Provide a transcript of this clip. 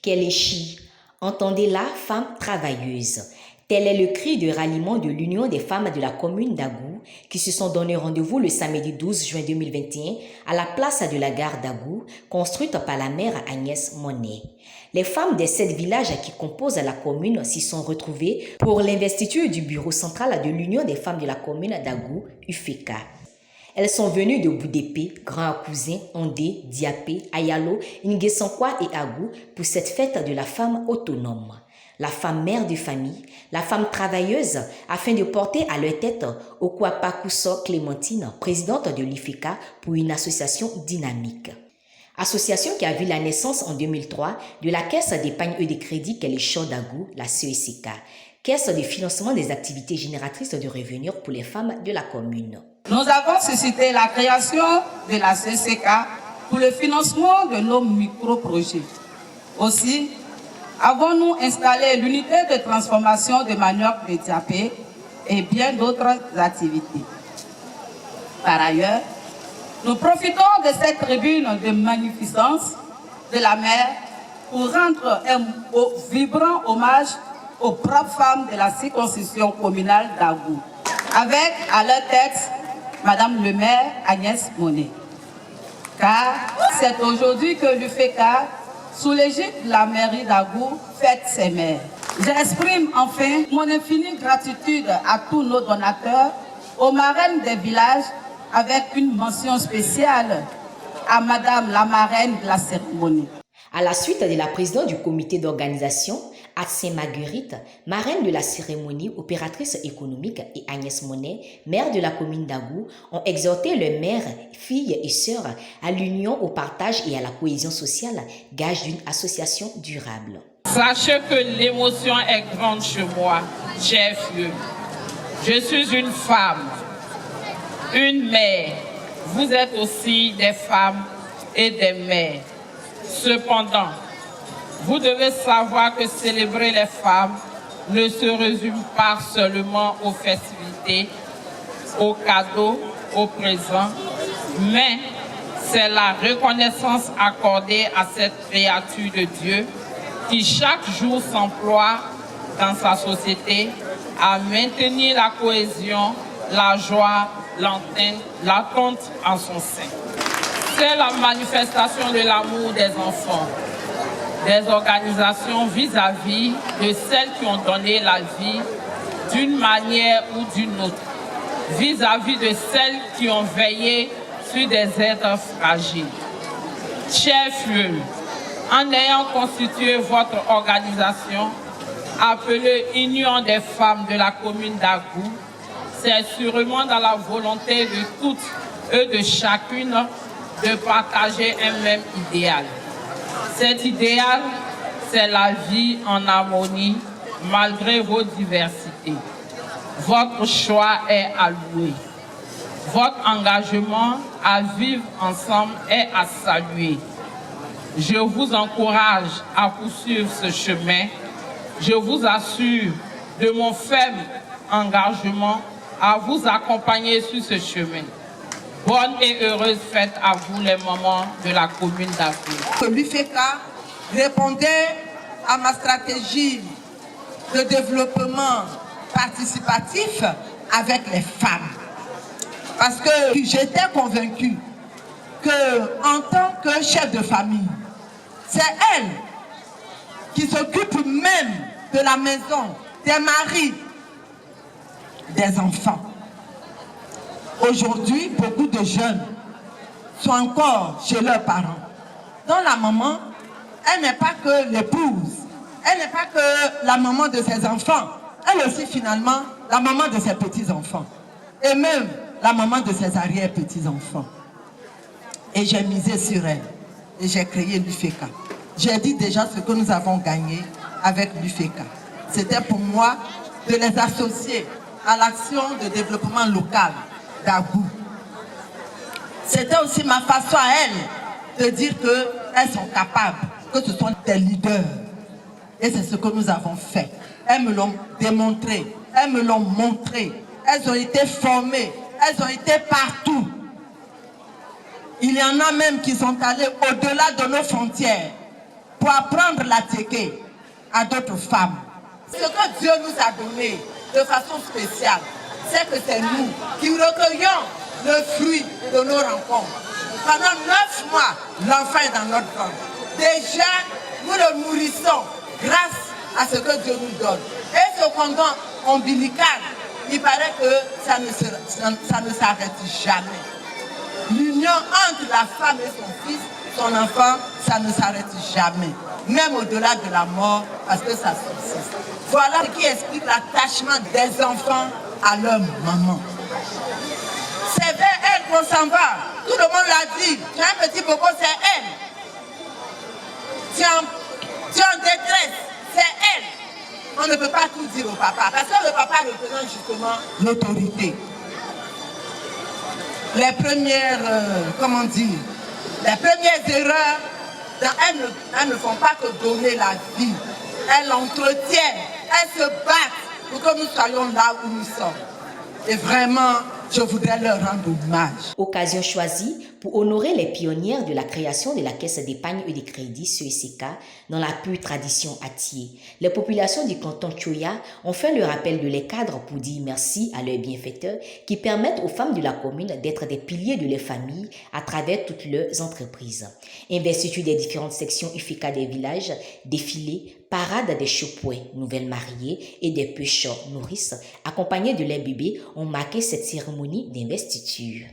Kelechi, entendez-la, femme travailleuse. Tel est le cri de ralliement de l'Union des femmes de la commune d'Agou qui se sont donné rendez-vous le samedi 12 juin 2021 à la place de la gare d'Agou, construite par la maire Agnès Monet. Les femmes des 7 villages qui composent la commune s'y sont retrouvées pour l'investiture du bureau central de l'Union des femmes de la commune d'Agou, UFECA. Elles sont venues de Boudépé, Grand Cousin, Ondé, Diapé, Ayalo, Nguessankwa et Agou pour cette fête de la femme autonome. La femme mère de famille, la femme travailleuse, afin de porter à leur tête Okwapa Kousso Clémentine, présidente de l'IFECA pour une association dynamique. Association qui a vu la naissance en 2003 de la Caisse d'épargne et de crédit qu'est les Champs d'Agou, la CECK, Caisse de financement des activités génératrices de revenus pour les femmes de la commune. Nous avons suscité la création de la CECK pour le financement de nos micro-projets. Aussi, avons-nous installé l'unité de transformation de manioc de Diapé et bien d'autres activités. Par ailleurs, nous profitons de cette tribune de magnificence de la mer pour rendre un vibrant hommage aux braves femmes de la circonscription communale d'Agou, avec à leur tête Madame le maire Agnès Monet. Car c'est aujourd'hui que l'UFECA, sous l'égide de la mairie d'Agou, fête ses mères. J'exprime enfin mon infinie gratitude à tous nos donateurs, aux marraines des villages, avec une mention spéciale à Madame la marraine de la cérémonie. À la suite de la présidente du comité d'organisation, Atsé Marguerite, marraine de la cérémonie, opératrice économique, et Agnès Monet, maire de la commune d'Agou, ont exhorté leurs mères, filles et sœurs à l'union, au partage et à la cohésion sociale, gage d'une association durable. Sachez que l'émotion est grande chez moi, chef. Je suis une femme, une mère. Vous êtes aussi des femmes et des mères. Cependant, vous devez savoir que célébrer les femmes ne se résume pas seulement aux festivités, aux cadeaux, aux présents, mais c'est la reconnaissance accordée à cette créature de Dieu qui chaque jour s'emploie dans sa société à maintenir la cohésion, la joie, l'attente en son sein. C'est la manifestation de l'amour des enfants, des organisations vis-à-vis de celles qui ont donné la vie d'une manière ou d'une autre, vis-à-vis de celles qui ont veillé sur des êtres fragiles. Chef-lieu, en ayant constitué votre organisation, appelée Union des femmes de la commune d'Agou, c'est sûrement dans la volonté de toutes et de chacune de partager un même idéal. Cet idéal, c'est la vie en harmonie malgré vos diversités. Votre choix est à louer. Votre engagement à vivre ensemble est à saluer. Je vous encourage à poursuivre ce chemin. Je vous assure de mon ferme engagement à vous accompagner sur ce chemin. Bonne et heureuse fête à vous les mamans de la commune d'Agou. L'UFECA répondait à ma stratégie de développement participatif avec les femmes. Parce que j'étais convaincue qu'en tant que chef de famille, c'est elle qui s'occupe même de la maison, des maris, des enfants. Aujourd'hui, beaucoup de jeunes sont encore chez leurs parents. Donc la maman, elle n'est pas que l'épouse, elle n'est pas que la maman de ses enfants, elle est aussi finalement la maman de ses petits-enfants. Et même la maman de ses arrière-petits-enfants. Et j'ai misé sur elle. Et j'ai créé l'UFECA. J'ai dit déjà ce que nous avons gagné avec l'UFECA. C'était pour moi de les associer à l'action de développement local d'Agou. C'était aussi ma façon à elles de dire qu'elles sont capables, que ce sont des leaders. Et c'est ce que nous avons fait. Elles me l'ont démontré, elles me l'ont montré. Elles ont été formées, elles ont été partout. Il y en a même qui sont allés au-delà de nos frontières pour apprendre la tchéké à d'autres femmes. Ce que Dieu nous a donné de façon spéciale, c'est que c'est nous qui recueillons le fruit de nos rencontres. Pendant 9 mois, l'enfant est dans notre ventre. Déjà, nous le nourrissons grâce à ce que Dieu nous donne. Et ce cordon ombilical, il paraît que ça ne s'arrête jamais. L'union entre la femme et son fils, son enfant, ça ne s'arrête jamais. Même au-delà de la mort, parce que ça subsiste. Voilà ce qui explique l'attachement des enfants à leur maman. C'est vers elle qu'on s'en va. Tout le monde l'a dit. Tu as un petit bobo, c'est elle. Tu es en détresse, c'est elle. On ne peut pas tout dire au papa, parce que le papa représente justement l'autorité. Les premières, les premières erreurs, elles ne font pas que donner la vie. Elles l'entretiennent, elles se battent pour que nous soyons là où nous sommes. Et vraiment, je voudrais leur rendre hommage. Occasion choisie pour honorer les pionnières de la création de la Caisse d'épargne et de crédit CECK dans la pure tradition Atié. Les populations du canton Tchoya ont fait le rappel de les cadres pour dire merci à leurs bienfaiteurs qui permettent aux femmes de la commune d'être des piliers de leurs familles à travers toutes leurs entreprises. Investiture des différentes sections UFICA des villages, défilés, parade des chopouets, nouvelles mariées et des pêcheurs nourrices accompagnés de leurs bébés ont marqué cette cérémonie d'investiture.